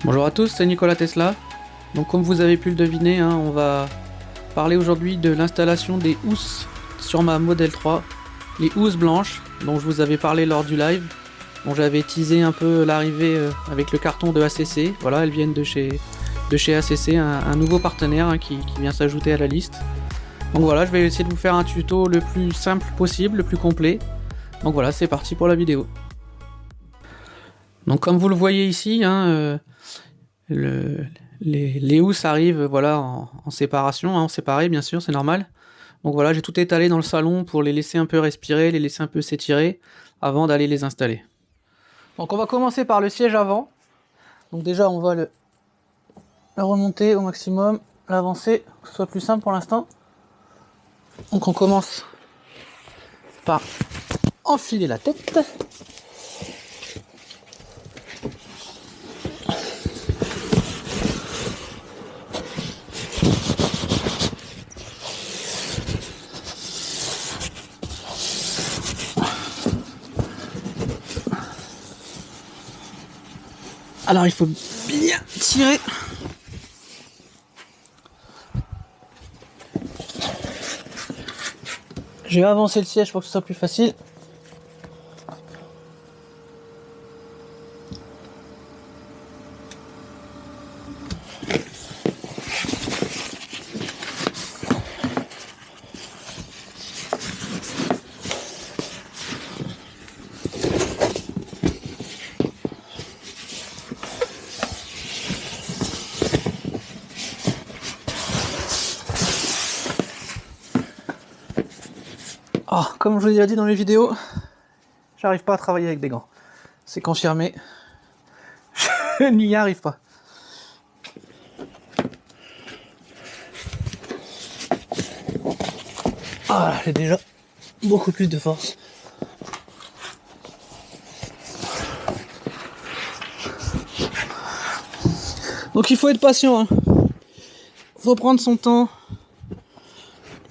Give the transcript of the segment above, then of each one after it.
Bonjour à tous, c'est Nicolas Tesla. Donc comme vous avez pu le deviner, on va parler aujourd'hui de l'installation des housses sur ma Model 3. Les housses blanches dont je vous avais parlé lors du live, dont j'avais teasé un peu l'arrivée avec le carton de ACC. Voilà, elles viennent de chez ACC, un nouveau partenaire qui vient s'ajouter à la liste. Donc voilà, je vais essayer de vous faire un tuto le plus simple possible, le plus complet. Donc voilà, c'est parti pour la vidéo. Donc comme vous le voyez ici, les housses arrivent voilà, en séparation, en séparé bien sûr, c'est normal. Donc voilà, j'ai tout étalé dans le salon pour les laisser un peu respirer, les laisser un peu s'étirer avant d'aller les installer. Donc on va commencer par le siège avant. Donc déjà on va le remonter au maximum, l'avancer, que ce soit plus simple pour l'instant. Donc on commence par enfiler la tête. Alors il faut bien tirer. Je vais avancer le siège pour que ce soit plus facile. Oh, comme je vous l'ai déjà dit dans les vidéos, j'arrive pas à travailler avec des gants. C'est confirmé. Je n'y arrive pas. Ah, j'ai déjà beaucoup plus de force. Donc il faut être patient. Il faut prendre son temps.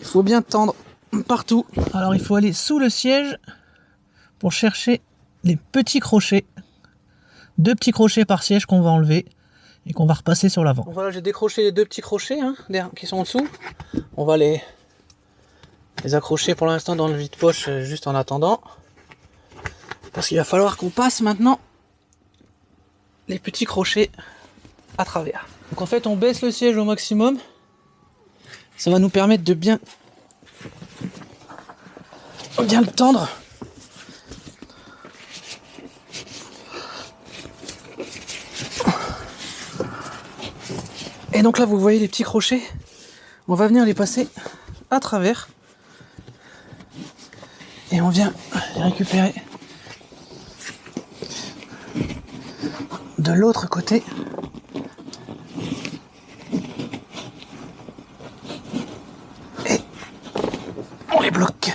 Il faut bien tendre partout. Alors il faut aller sous le siège pour chercher les petits crochets. 2 petits crochets par siège qu'on va enlever et qu'on va repasser sur l'avant. Voilà, j'ai décroché les 2 petits crochets qui sont en dessous. On va les accrocher pour l'instant dans le vide-poche juste en attendant. Parce qu'il va falloir qu'on passe maintenant les petits crochets à travers. Donc en fait on baisse le siège au maximum. Ça va nous permettre de bien le tendre. Et donc là vous voyez les petits crochets, on va venir les passer à travers et on vient les récupérer de l'autre côté. Et on les bloque.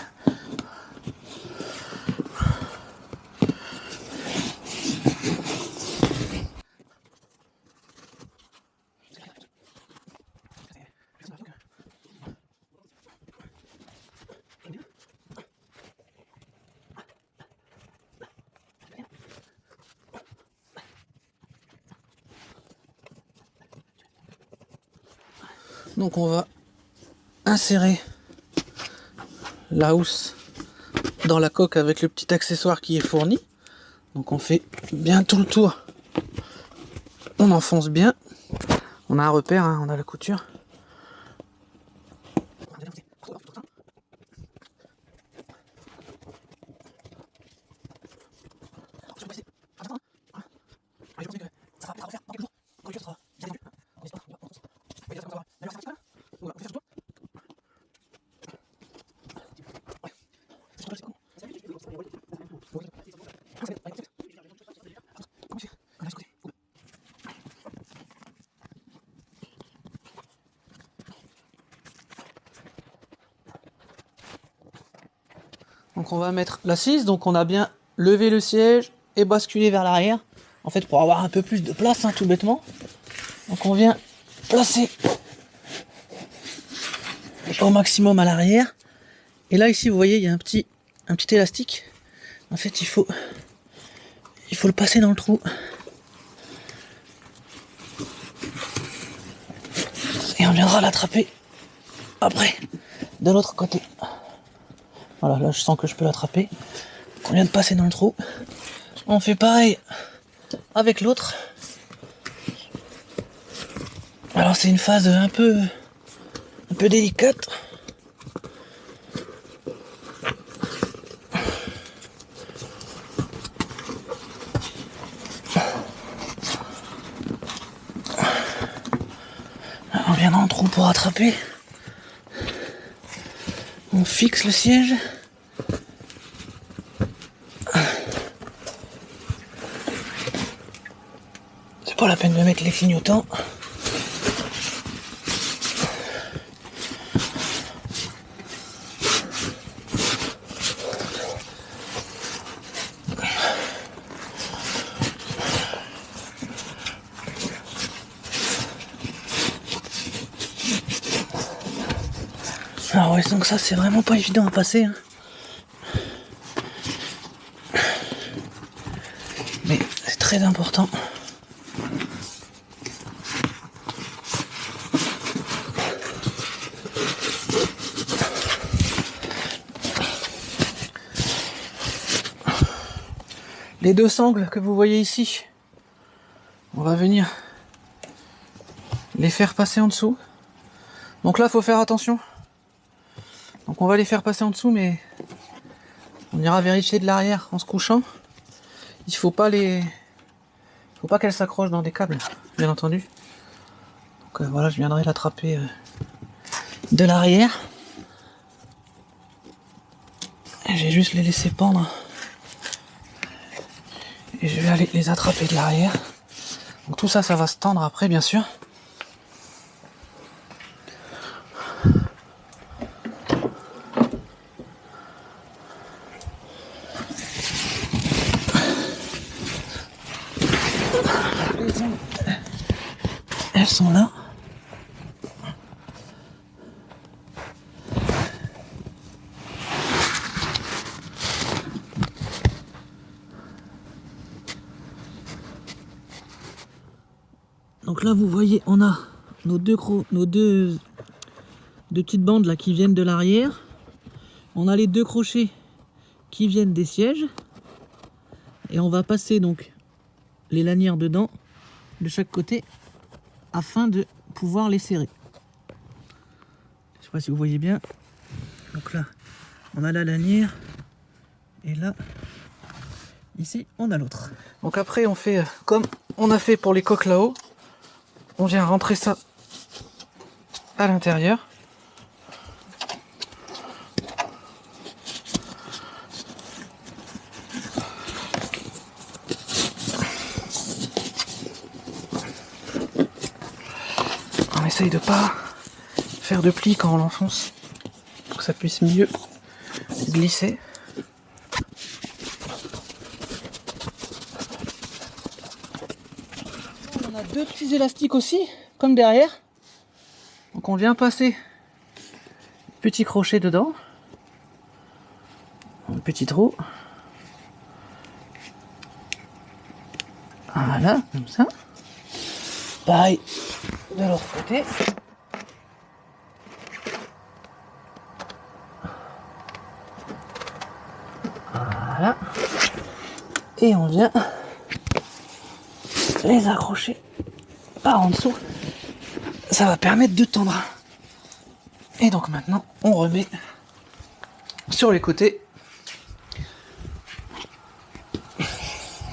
Donc on va insérer la housse dans la coque avec le petit accessoire qui est fourni. Donc on fait bien tout le tour. On enfonce bien. On a un repère, on a la couture. Donc on va mettre l'assise, donc on a bien levé le siège et basculé vers l'arrière, en fait pour avoir un peu plus de place, tout bêtement. Donc on vient placer au maximum à l'arrière. Et là ici vous voyez il y a un petit élastique. En fait il faut le passer dans le trou. on viendra l'attraper après, de l'autre côté. Voilà, là je sens que je peux l'attraper. On vient de passer dans le trou. On fait pareil avec l'autre. Alors c'est une phase un peu délicate. Alors, on vient dans le trou pour attraper. On fixe le siège. C'est pas la peine de mettre les clignotants. Alors ouais, donc ça c'est vraiment pas évident à passer. Hein. Mais c'est très important. Les deux sangles que vous voyez ici, on va venir les faire passer en dessous. Donc là, il faut faire attention. Donc on va les faire passer en dessous, mais on ira vérifier de l'arrière en se couchant. Il faut pas qu'elles s'accrochent dans des câbles, bien entendu. Donc voilà, je viendrai l'attraper de l'arrière. Je vais juste les laisser pendre. Et je vais aller les attraper de l'arrière. Donc tout ça, ça va se tendre après, bien sûr. Elles sont là. Donc là, vous voyez, on a nos deux petites bandes là qui viennent de l'arrière. On a les deux crochets qui viennent des sièges. Et on va passer donc les lanières dedans de chaque côté afin de pouvoir les serrer. Je sais pas si vous voyez bien. Donc là, on a la lanière et là, ici, on a l'autre. Donc après, on fait comme on a fait pour les coques là-haut. On vient rentrer ça à l'intérieur. On essaye de pas faire de plis quand on l'enfonce pour que ça puisse mieux glisser. On a deux petits élastiques aussi, comme derrière. Donc on vient passer petit crochet dedans. Un petit trou. Voilà, comme ça. Pareil de l'autre côté. Voilà. Et on vient les accrocher par en dessous. Ça va permettre de tendre. Et donc maintenant, on remet sur les côtés.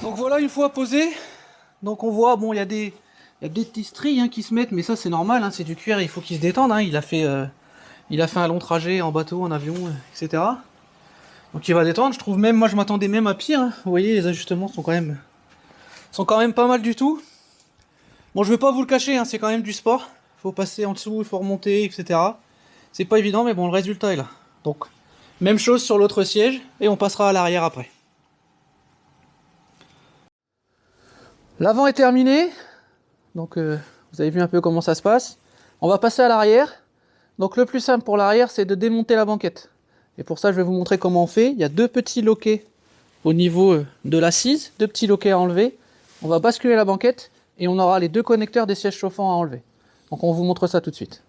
Donc voilà, une fois posé, donc on voit, bon, il y a des petits stries qui se mettent, mais ça c'est normal, c'est du cuir, il faut qu'il se détende. Il a fait un long trajet en bateau, en avion, etc. Donc il va détendre. Je trouve même, moi je m'attendais même à pire. Vous voyez, les ajustements sont quand même pas mal du tout. Bon, je vais pas vous le cacher, c'est quand même du sport. Faut passer en dessous, il faut remonter, etc. C'est pas évident, mais bon, le résultat est là. Donc, même chose sur l'autre siège, et on passera à l'arrière après. L'avant est terminé. Donc, vous avez vu un peu comment ça se passe. On va passer à l'arrière. Donc, le plus simple pour l'arrière, c'est de démonter la banquette. Et pour ça, je vais vous montrer comment on fait. Il y a deux petits loquets au niveau de l'assise, deux petits loquets à enlever. On va basculer la banquette et on aura les deux connecteurs des sièges chauffants à enlever. Donc, on vous montre ça tout de suite.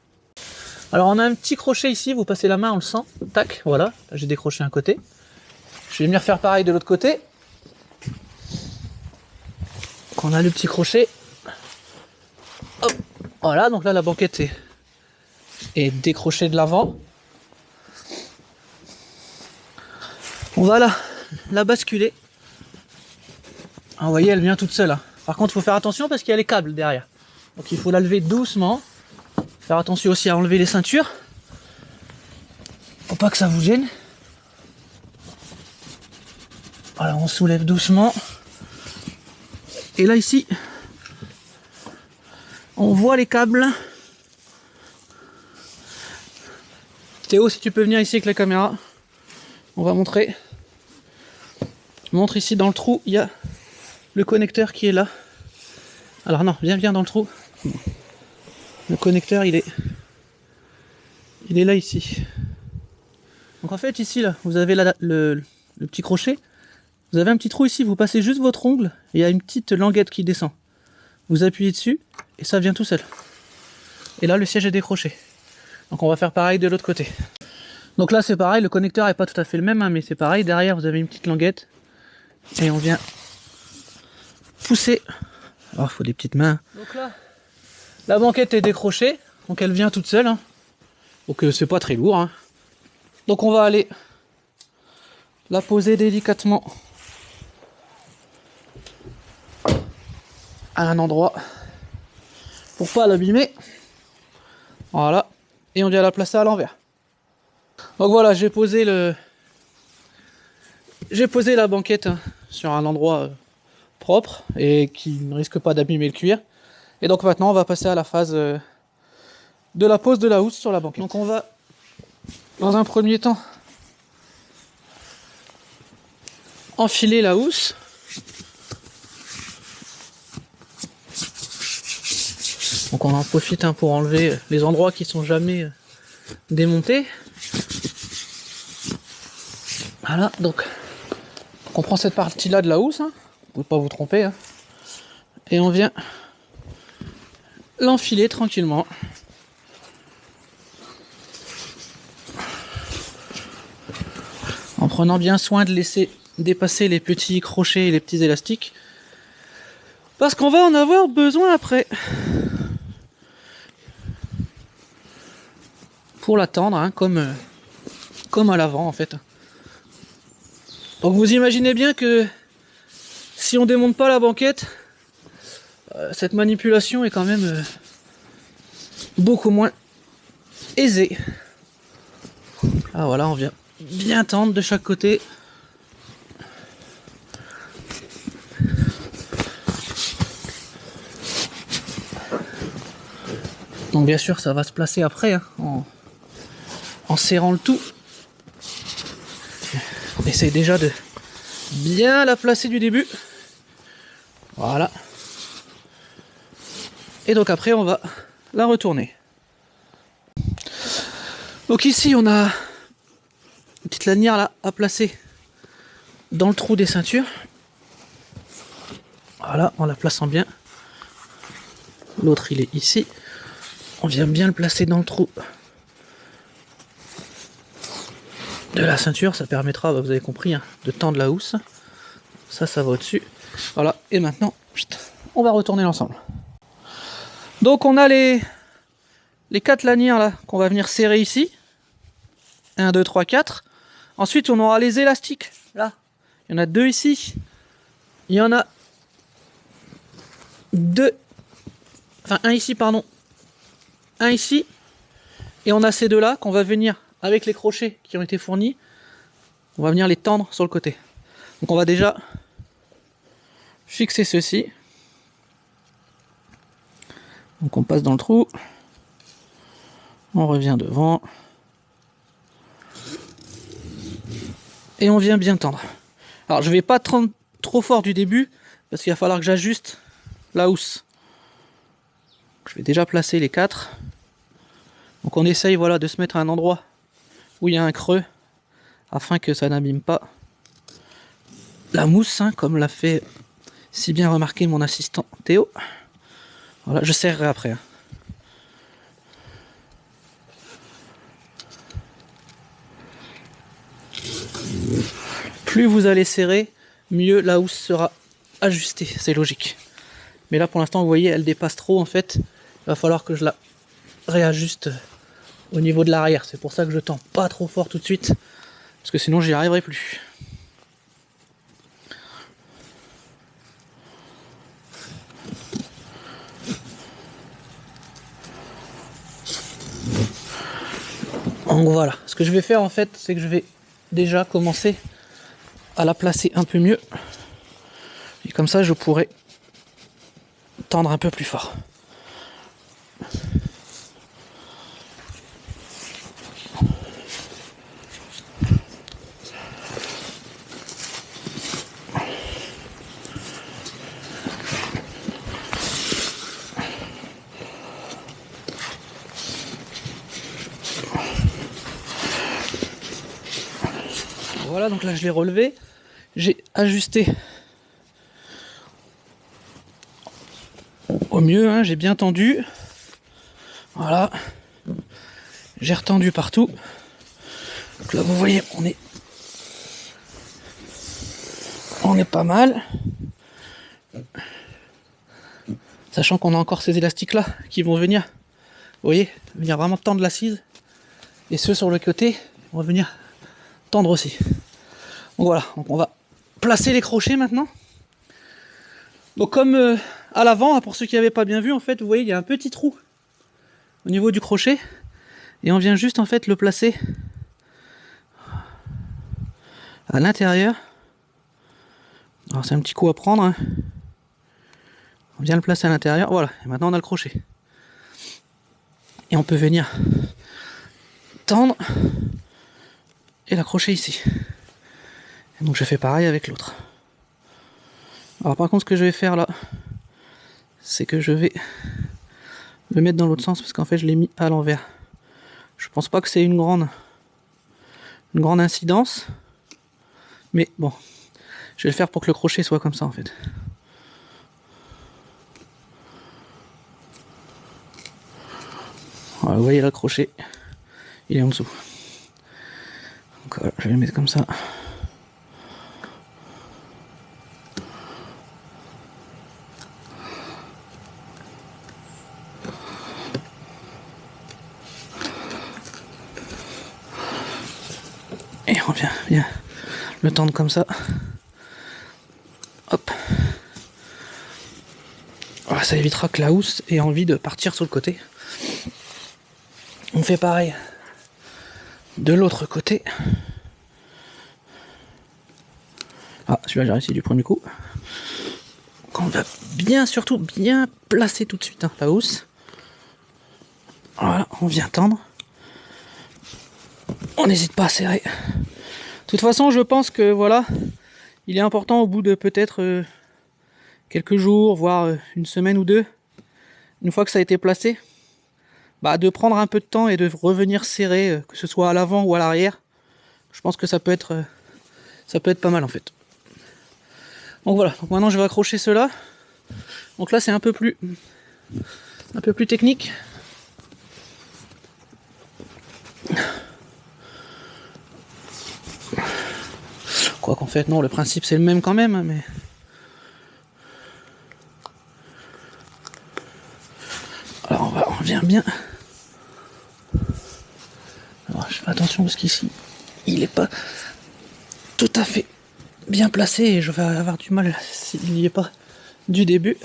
Alors on a un petit crochet ici, vous passez la main, on le sent. Tac, voilà, j'ai décroché un côté. Je vais venir faire pareil de l'autre côté. Donc on a le petit crochet. Hop, voilà, donc là la banquette est décrochée de l'avant. On va la basculer. Ah, vous voyez, elle vient toute seule. Hein. Par contre, il faut faire attention parce qu'il y a les câbles derrière. Donc il faut la lever doucement. Faire attention aussi à enlever les ceintures. Faut pas que ça vous gêne. Voilà, on soulève doucement. Et là ici, on voit les câbles. Théo, si tu peux venir ici avec la caméra, on va montrer. Je montre ici dans le trou, il y a le connecteur qui est là. Alors non, viens dans le trou. Le connecteur, il est là ici. Donc en fait ici là, vous avez le petit crochet. Vous avez un petit trou ici, vous passez juste votre ongle et il y a une petite languette qui descend. Vous appuyez dessus et ça vient tout seul. Et là le siège est décroché. Donc on va faire pareil de l'autre côté. Donc là c'est pareil, le connecteur n'est pas tout à fait le même, hein, mais c'est pareil. Derrière vous avez une petite languette et on vient pousser. Alors il faut des petites mains. Donc là, la banquette est décrochée, donc elle vient toute seule. Hein. Donc c'est pas très lourd. Hein. Donc on va aller la poser délicatement à un endroit pour pas l'abîmer. Voilà. Et on vient la placer à l'envers. Donc voilà, j'ai posé la banquette sur un endroit propre et qui ne risque pas d'abîmer le cuir. Et donc maintenant on va passer à la phase de la pose de la housse sur la banquette. Donc on va dans un premier temps enfiler la housse. Donc on en profite pour enlever les endroits qui sont jamais démontés. Voilà, donc on prend cette partie là de la housse, hein, vous ne pouvez pas vous tromper, hein, et on vient l'enfiler tranquillement. En prenant bien soin de laisser dépasser les petits crochets et les petits élastiques. Parce qu'on va en avoir besoin après. Pour la tendre, hein, comme à l'avant en fait. Donc vous imaginez bien que si on démonte pas la banquette, cette manipulation est quand même beaucoup moins aisée. Ah voilà, on vient bien tendre de chaque côté. Donc bien sûr ça va se placer après hein, en serrant le tout. On essaye déjà de bien la placer du début. Voilà. Et donc après on va la retourner. Donc ici on a une petite lanière là à placer dans le trou des ceintures. Voilà, en la plaçant bien. L'autre il est ici. On vient bien le placer dans le trou de la ceinture, ça permettra, vous avez compris, hein, de tendre la housse. Ça va au-dessus. Voilà, et maintenant, on va retourner l'ensemble. Donc on a les 4 lanières là qu'on va venir serrer ici. 1, 2, 3, 4. Ensuite, on aura les élastiques. Là, il y en a 2 ici. Il y en a 2. Enfin, 1 ici, pardon. 1 ici. Et on a ces 2 là qu'on va venir avec les crochets qui ont été fournis. On va venir les tendre sur le côté. Donc on va déjà fixer ceci. Donc on passe dans le trou. On revient devant. Et on vient bien tendre. Alors je vais pas tendre trop fort du début parce qu'il va falloir que j'ajuste la housse. Je vais déjà placer les 4. Donc on essaye voilà, de se mettre à un endroit où il y a un creux afin que ça n'abîme pas la mousse, hein, comme l'a fait si bien remarqué mon assistant Théo. Voilà, je serrerai après. Hein. plus vous allez serrer, mieux la housse sera ajustée, c'est logique. Mais là pour l'instant vous voyez elle dépasse trop en fait, il va falloir que je la réajuste au niveau de l'arrière, c'est pour ça que je tends pas trop fort tout de suite, parce que sinon j'y arriverai plus. Donc voilà, ce que je vais faire en fait, c'est que je vais déjà commencer à la placer un peu mieux. Et comme ça, je pourrai tendre un peu plus fort. Voilà, donc là je l'ai relevé, j'ai ajusté au mieux, hein, j'ai bien tendu, voilà, j'ai retendu partout, donc là vous voyez on est pas mal, sachant qu'on a encore ces élastiques là qui vont venir, vous voyez, venir vraiment tendre l'assise, et ceux sur le côté vont venir tendre aussi. Donc voilà, donc on va placer les crochets maintenant. Donc comme à l'avant, pour ceux qui n'avaient pas bien vu, en fait, vous voyez, il y a un petit trou au niveau du crochet, et on vient juste en fait le placer à l'intérieur. Alors c'est un petit coup à prendre, hein. On vient le placer à l'intérieur, voilà, et maintenant on a le crochet. Et on peut venir tendre et l'accrocher ici. Et donc je fais pareil avec l'autre. Alors par contre ce que je vais faire là, c'est que je vais le mettre dans l'autre sens parce qu'en fait je l'ai mis à l'envers. Je pense pas que c'est une grande incidence, mais bon, je vais le faire pour que le crochet soit comme ça en fait. Voilà, vous voyez là, le crochet, il est en dessous. Donc voilà, je vais le mettre comme ça. Et on vient bien le tendre comme ça. Hop. Voilà, ça évitera que la housse ait envie de partir sur le côté. On fait pareil de l'autre côté. Ah, celui-là j'ai réussi du premier coup. Donc on va bien, surtout bien placer tout de suite, hein, la housse. Voilà, on vient tendre. On n'hésite pas à serrer. De toute façon, je pense que voilà, il est important au bout de peut-être quelques jours, voire une semaine ou deux, une fois que ça a été placé, bah, de prendre un peu de temps et de revenir serrer, que ce soit à l'avant ou à l'arrière. Je pense que ça peut être pas mal en fait. Donc voilà, donc maintenant je vais accrocher cela. Donc là c'est un peu plus technique. Quoi qu'en fait non, le principe c'est le même quand même, mais alors on vient bien. Alors je fais attention parce qu'ici il est pas tout à fait bien placé et je vais avoir du mal s'il n'y est pas du début.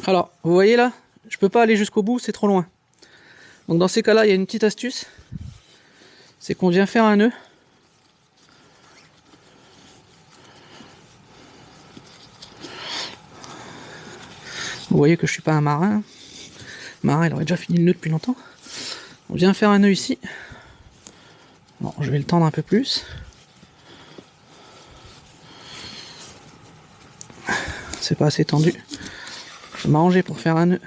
Alors vous voyez là, je peux pas aller jusqu'au bout, c'est trop loin. Donc dans ces cas-là, il y a une petite astuce, c'est qu'on vient faire un nœud. Vous voyez que je suis pas un marin. Le marin, il aurait déjà fini le nœud depuis longtemps. On vient faire un nœud ici. Bon, je vais le tendre un peu plus. C'est pas assez tendu. Je vais m'arranger pour faire un nœud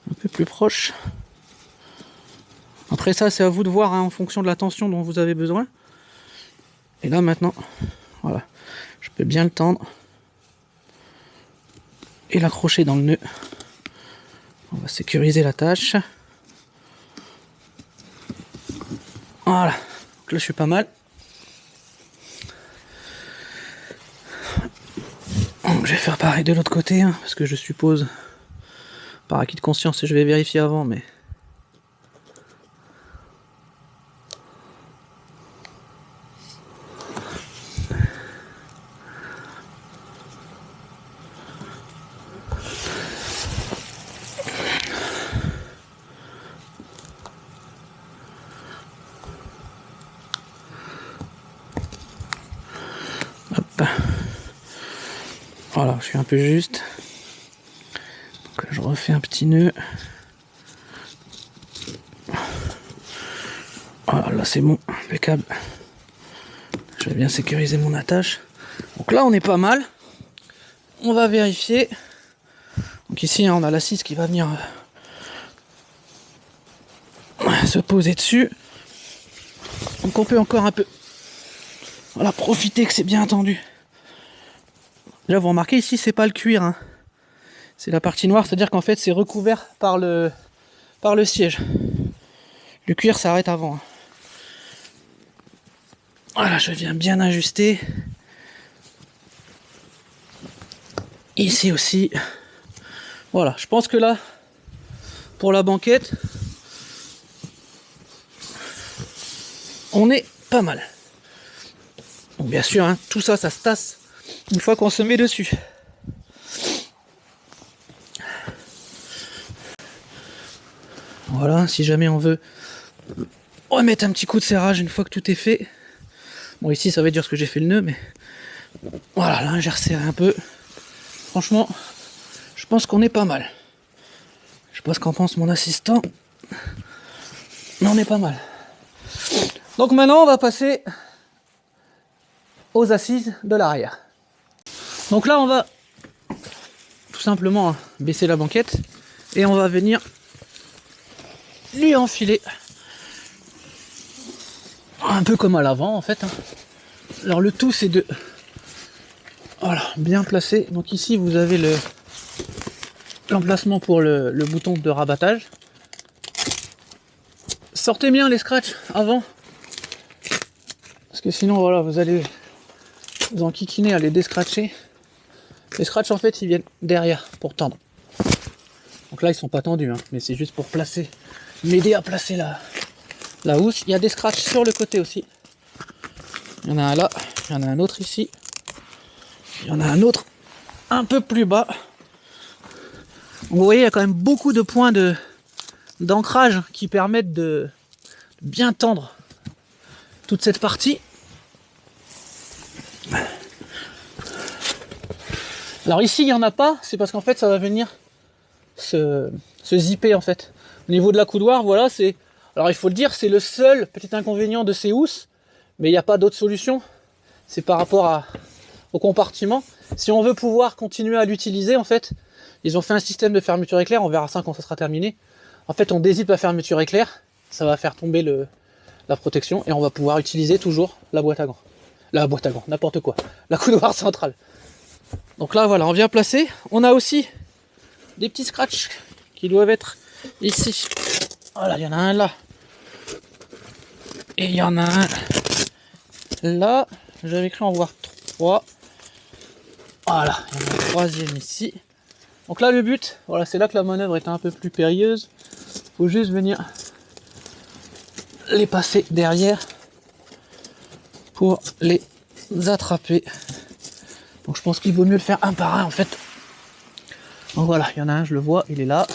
un peu plus proche. Après ça, c'est à vous de voir, hein, en fonction de la tension dont vous avez besoin. Et là maintenant, voilà, je peux bien le tendre et l'accrocher dans le nœud. On va sécuriser la tâche. Voilà, donc là je suis pas mal. Donc, je vais faire pareil de l'autre côté, hein, parce que je suppose, par acquis de conscience, je vais vérifier avant, mais... Hop. Voilà, je suis un peu juste. Donc je refais un petit nœud. Voilà, là c'est bon, impeccable. Je vais bien sécuriser mon attache. Donc là on est pas mal. On va vérifier. Donc ici on a l'assise qui va venir se poser dessus. Donc on peut encore un peu, voilà, profiter que c'est bien tendu. Là vous remarquez ici c'est pas le cuir, hein. C'est la partie noire, c'est-à-dire qu'en fait c'est recouvert par le siège. Le cuir s'arrête avant. Voilà, je viens bien ajuster. Ici aussi. Voilà, je pense que là, pour la banquette, on est pas mal. Donc bien sûr, hein, tout ça, ça se tasse une fois qu'on se met dessus. Voilà, si jamais on veut remettre un petit coup de serrage une fois que tout est fait. Bon, ici, ça va être dur parce que j'ai fait le nœud, mais voilà, là, j'ai resserré un peu. Franchement, je pense qu'on est pas mal. Je sais pas ce qu'en pense mon assistant, mais on est pas mal. Donc maintenant, on va passer aux assises de l'arrière. Donc là, on va tout simplement baisser la banquette et on va venir lui enfiler un peu comme à l'avant en fait. Alors le tout c'est de, voilà, bien placer. Donc ici vous avez l'emplacement pour le bouton de rabattage. Sortez bien les scratchs avant, parce que sinon voilà, vous allez vous enquiquiner à les déscratcher. Les scratchs en fait ils viennent derrière pour tendre. Donc là ils sont pas tendus, hein, mais c'est juste pour placer, m'aider à placer la housse. Il y a des scratchs sur le côté aussi. Il y en a un là, il y en a un autre ici. Il y en a un autre un peu plus bas. Donc vous voyez, il y a quand même beaucoup de points d'ancrage qui permettent de bien tendre toute cette partie. Alors ici il n'y en a pas, c'est parce qu'en fait ça va venir se zipper en fait. Au niveau de la coudoir, voilà, c'est, alors il faut le dire, c'est le seul petit inconvénient de ces housses, mais il n'y a pas d'autre solution. C'est par rapport au compartiment. Si on veut pouvoir continuer à l'utiliser, en fait, ils ont fait un système de fermeture éclair, on verra ça quand ça sera terminé. En fait, on dézippe la fermeture éclair, ça va faire tomber la protection et on va pouvoir utiliser toujours la boîte à gants. La boîte à gants, n'importe quoi. La coudoir centrale. Donc là, voilà, on vient placer. On a aussi des petits scratchs qui doivent être ici. Voilà, il y en a un là. Et il y en a un là. J'avais écrit en voir 3. Voilà, il y en a un troisième ici. Donc là, le but, voilà, c'est là que la manœuvre est un peu plus périlleuse. Il faut juste venir les passer derrière pour les attraper. Donc je pense qu'il vaut mieux le faire un par un en fait. Donc voilà, il y en a un, je le vois, il est là.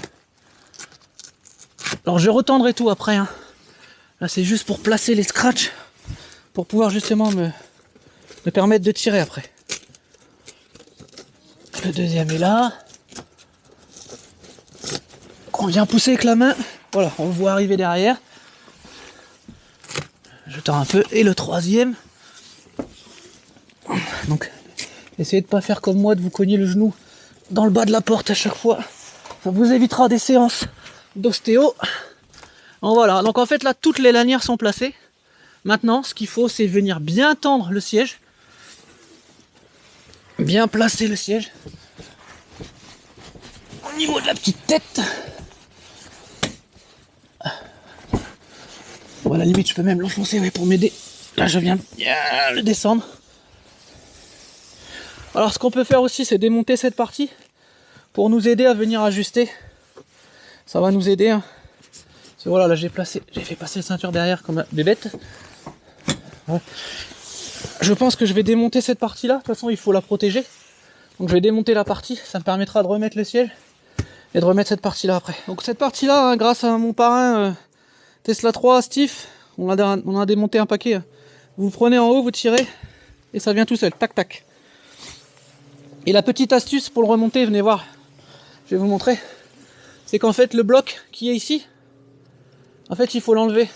Alors je retendrai tout après, hein. Là c'est juste pour placer les scratchs, pour pouvoir justement me permettre de tirer après. Le deuxième est là. On vient pousser avec la main. Voilà, on le voit arriver derrière. Je tends un peu. Et le troisième. Donc, essayez de pas faire comme moi, de vous cogner le genou dans le bas de la porte à chaque fois. Ça vous évitera des séances d'ostéo. Voilà, donc en fait là, toutes les lanières sont placées. Maintenant, ce qu'il faut, c'est venir bien tendre le siège. Bien placer le siège. Au niveau de la petite tête. À la limite je peux même l'enfoncer, ouais, pour m'aider. Là je viens bien le descendre. Alors ce qu'on peut faire aussi, c'est démonter cette partie pour nous aider à venir ajuster. Ça va nous aider, hein. Parce que voilà, là j'ai fait passer le ceinture derrière comme des bêtes. Ouais. Je pense que je vais démonter cette partie là, de toute façon il faut la protéger. Donc je vais démonter la partie, ça me permettra de remettre le siège et de remettre cette partie là après. Donc cette partie là, hein, grâce à mon parrain Tesla 3 Steve, on a démonté un paquet. Vous le prenez en haut, vous tirez et ça vient tout seul, tac tac. Et la petite astuce pour le remonter, venez voir, je vais vous montrer, c'est qu'en fait le bloc qui est ici, en fait il faut l'enlever.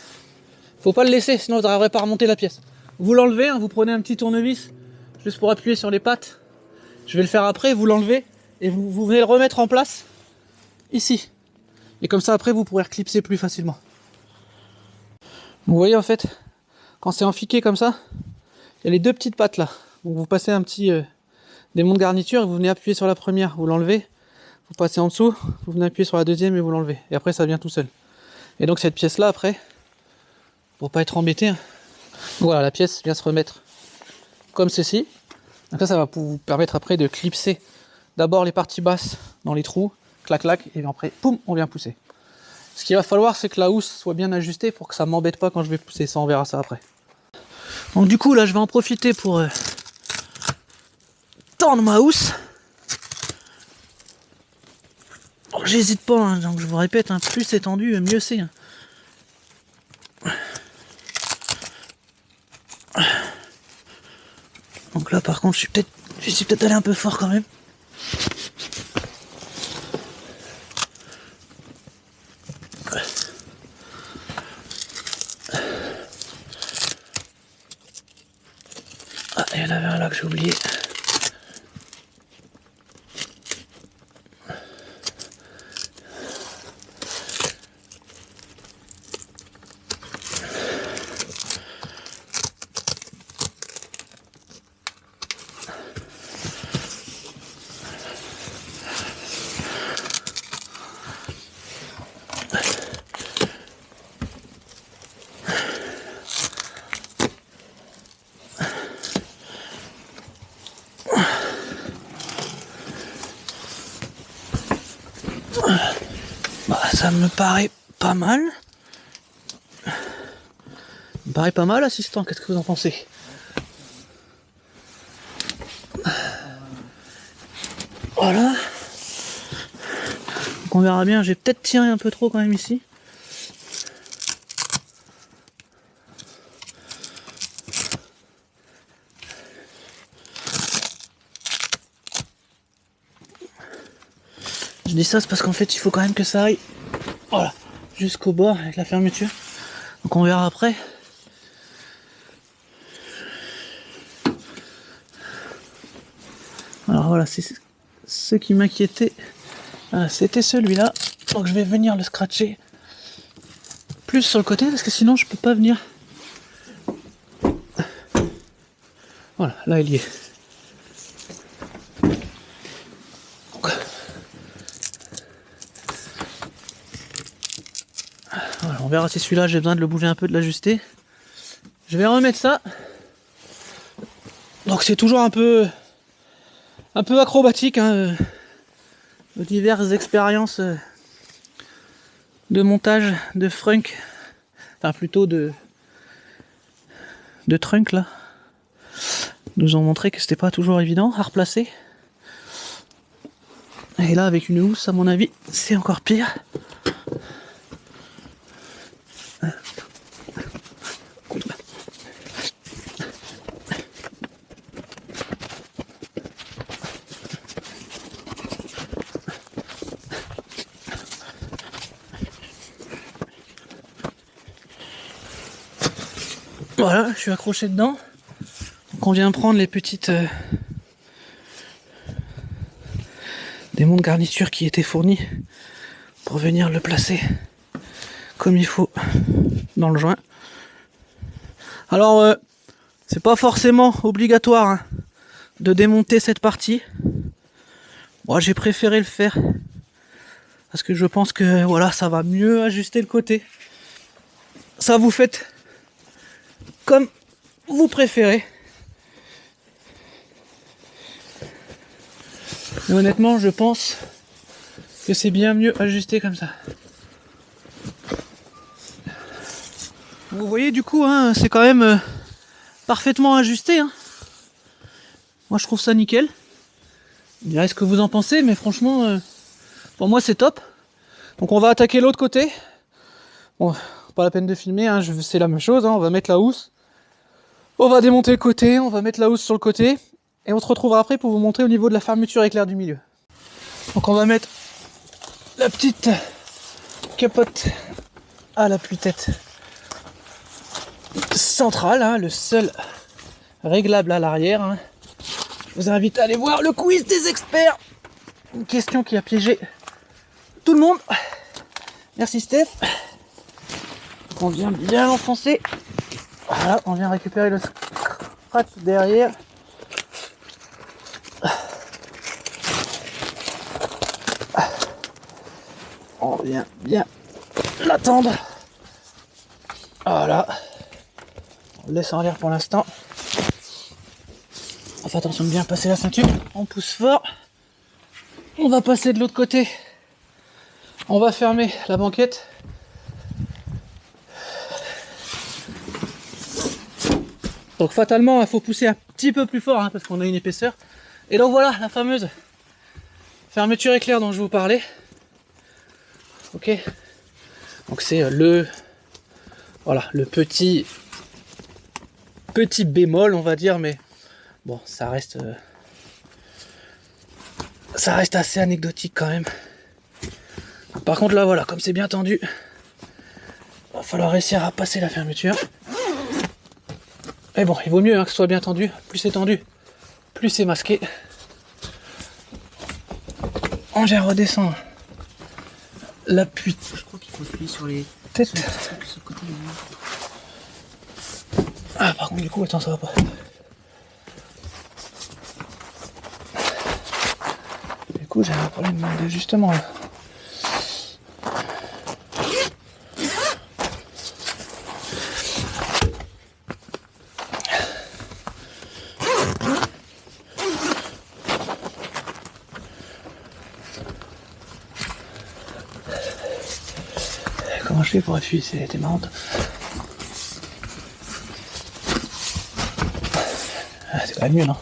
Faut pas le laisser, sinon vous n'arriverez pas à remonter la pièce. Vous l'enlevez, hein, vous prenez un petit tournevis juste pour appuyer sur les pattes. Je vais le faire après, vous l'enlevez et vous venez le remettre en place ici. Et comme ça après vous pourrez reclipser plus facilement. Vous voyez en fait, quand c'est enfiqué comme ça, il y a les deux petites pattes là. Donc vous passez un petit démon de garniture et vous venez appuyer sur la première, vous l'enlevez, vous passez en dessous, vous venez appuyer sur la deuxième et vous l'enlevez. Et après ça vient tout seul. Et donc cette pièce là après, pour pas être embêté, hein, voilà, la pièce vient se remettre comme ceci. Donc ça va vous permettre après de clipser d'abord les parties basses dans les trous, clac clac, et après, poum, on vient pousser. Ce qu'il va falloir, c'est que la housse soit bien ajustée pour que ça m'embête pas quand je vais pousser. Ça, on verra ça après. Donc du coup, là, je vais en profiter pour tendre ma housse. Oh, j'hésite pas, hein, donc je vous répète, hein, plus c'est tendu, mieux c'est. Hein. Donc là par contre je suis peut-être allé un peu fort quand même. Ah, il y en avait un là que j'ai oublié. Bah, ça me paraît pas mal. Ça me paraît pas mal, assistant. Qu'est-ce que vous en pensez? Voilà. Donc on verra bien. J'ai peut-être tiré un peu trop quand même ici. Je dis ça, c'est parce qu'en fait il faut quand même que ça aille, voilà, jusqu'au bord avec la fermeture. Donc on verra après. Alors voilà, c'est ce qui m'inquiétait. C'était celui-là. Donc je vais venir le scratcher plus sur le côté parce que sinon je peux pas venir. Voilà, là il y est. Voilà, on verra si celui-là j'ai besoin de le bouger un peu, de l'ajuster. Je vais remettre ça. Donc c'est toujours un peu acrobatique, hein, diverses expériences de montage de frunk, enfin plutôt de trunk là, nous ont montré que c'était pas toujours évident à replacer. Et là avec une housse, à mon avis, c'est encore pire. Voilà, je suis accroché dedans. Donc on vient prendre les petites démons de garniture qui étaient fournis pour venir le placer comme il faut dans le joint. Alors c'est pas forcément obligatoire, hein, de démonter cette partie. Moi j'ai préféré le faire parce que je pense que voilà, ça va mieux ajuster le côté. Ça, vous faites comme vous préférez. Mais honnêtement, je pense que c'est bien mieux ajusté comme ça. Vous voyez, du coup, hein, c'est quand même parfaitement ajusté. Hein. Moi, je trouve ça nickel. Vous direz ce que vous en pensez, mais franchement, pour moi, c'est top. Donc, on va attaquer l'autre côté. Bon, pas la peine de filmer, hein, c'est la même chose. Hein, on va mettre la housse. On va démonter le côté, on va mettre la housse sur le côté. Et on se retrouvera après pour vous montrer au niveau de la fermeture éclair du milieu. Donc, on va mettre la petite capote à l'appui-tête centrale, hein, le seul réglable à l'arrière. Hein. Je vous invite à aller voir le quiz des experts. Une question qui a piégé tout le monde. Merci Steph. On vient bien l'enfoncer. Voilà, on vient récupérer le scratch derrière. On vient bien l'attendre. Voilà. On le laisse en l'air pour l'instant. On fait attention de bien passer la ceinture. On pousse fort. On va passer de l'autre côté. On va fermer la banquette. Donc fatalement, il faut pousser un petit peu plus fort hein, parce qu'on a une épaisseur. Et donc voilà la fameuse fermeture éclair dont je vous parlais. Ok. Donc c'est le petit bémol, on va dire, mais bon, ça reste assez anecdotique quand même. Par contre là voilà, comme c'est bien tendu, va falloir réussir à passer la fermeture. Mais bon, il vaut mieux hein, que ce soit bien tendu. Plus c'est tendu, plus c'est masqué. On vient redescendre l'appui. Je crois qu'il faut appuyer sur les têtes. Sur le côté. Ah par contre du coup, attends, ça va pas. Du coup j'ai un problème d'ajustement là. Comment je fais pour appuyer? C'était marrant. Ah, c'est quand même mieux, non?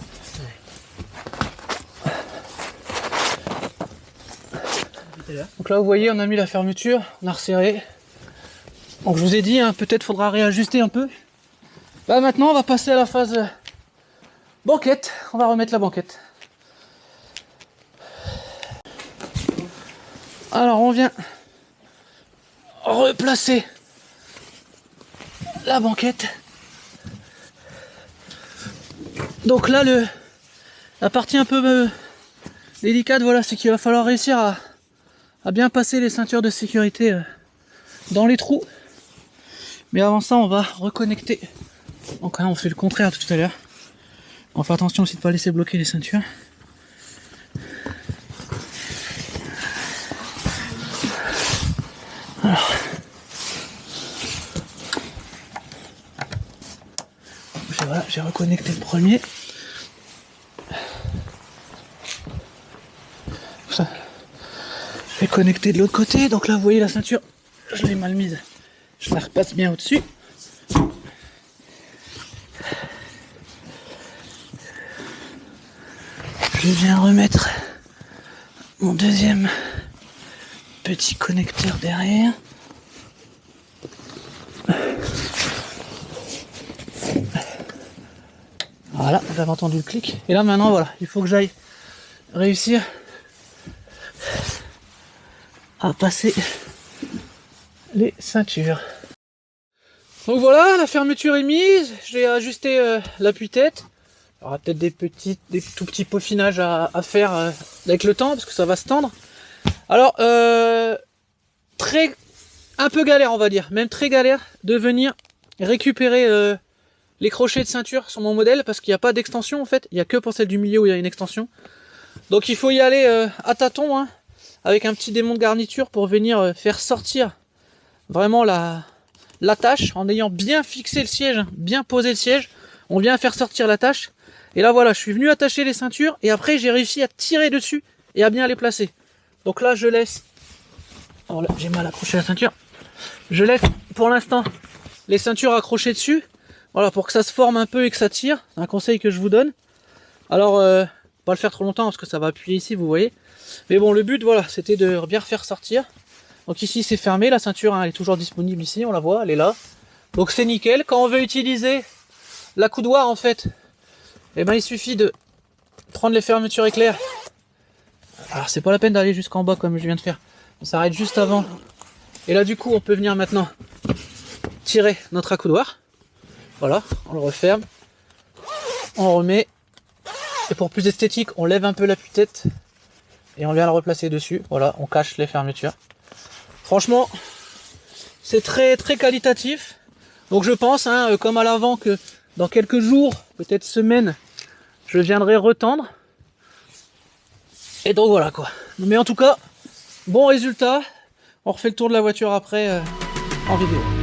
Donc là, vous voyez, on a mis la fermeture, on a resserré. Donc je vous ai dit, hein, peut-être faudra réajuster un peu. Bah maintenant, on va passer à la phase banquette. On va remettre la banquette. Alors, on vient replacer la banquette. Donc là, la partie un peu délicate, voilà, c'est qu'il va falloir réussir à bien passer les ceintures de sécurité dans les trous. Mais avant ça, on va reconnecter. Donc là, on fait le contraire tout à l'heure. On fait attention aussi de ne pas laisser bloquer les ceintures. Alors, voilà, j'ai reconnecté le premier. Ça, je vais connecter de l'autre côté. Donc là, vous voyez la ceinture, je l'ai mal mise. Je la repasse bien au-dessus. Je viens remettre mon deuxième petit connecteur derrière. Voilà, vous avez entendu le clic. Et là maintenant, voilà, il faut que j'aille réussir à passer les ceintures. Donc voilà, la fermeture est mise. J'ai ajusté l'appui-tête. Il y aura peut-être des tout petits peaufinages à faire avec le temps, parce que ça va se tendre. Alors, un peu galère, on va dire, même très galère de venir récupérer les crochets de ceinture sur mon modèle, parce qu'il n'y a pas d'extension en fait. Il n'y a que pour celle du milieu où il y a une extension. Donc il faut y aller à tâtons, hein, avec un petit démon de garniture pour venir faire sortir vraiment la l'attache en ayant bien fixé le siège, hein, bien posé le siège. On vient faire sortir l'attache. Et là voilà, je suis venu attacher les ceintures et après j'ai réussi à tirer dessus et à bien les placer. Donc là je laisse, oh là j'ai mal accroché la ceinture. Je laisse pour l'instant les ceintures accrochées dessus. Voilà, pour que ça se forme un peu et que ça tire. C'est un conseil que je vous donne. Alors, pas le faire trop longtemps parce que ça va appuyer ici, vous voyez. Mais bon, le but, voilà, c'était de bien refaire sortir. Donc ici, c'est fermé. La ceinture, hein, elle est toujours disponible ici, on la voit, elle est là. Donc c'est nickel. Quand on veut utiliser l'accoudoir, en fait, eh ben, il suffit de prendre les fermetures éclairs. Alors, c'est pas la peine d'aller jusqu'en bas comme je viens de faire. On s'arrête juste avant. Et là, du coup, on peut venir maintenant tirer notre accoudoir. Voilà, on le referme, on remet, et pour plus esthétique, on lève un peu l'appui-tête et on vient le replacer dessus. Voilà, on cache les fermetures. Franchement, c'est très très qualitatif. Donc je pense, hein, comme à l'avant, que dans quelques jours, peut-être semaines, je viendrai retendre. Et donc voilà quoi. Mais en tout cas, bon résultat. On refait le tour de la voiture après en vidéo.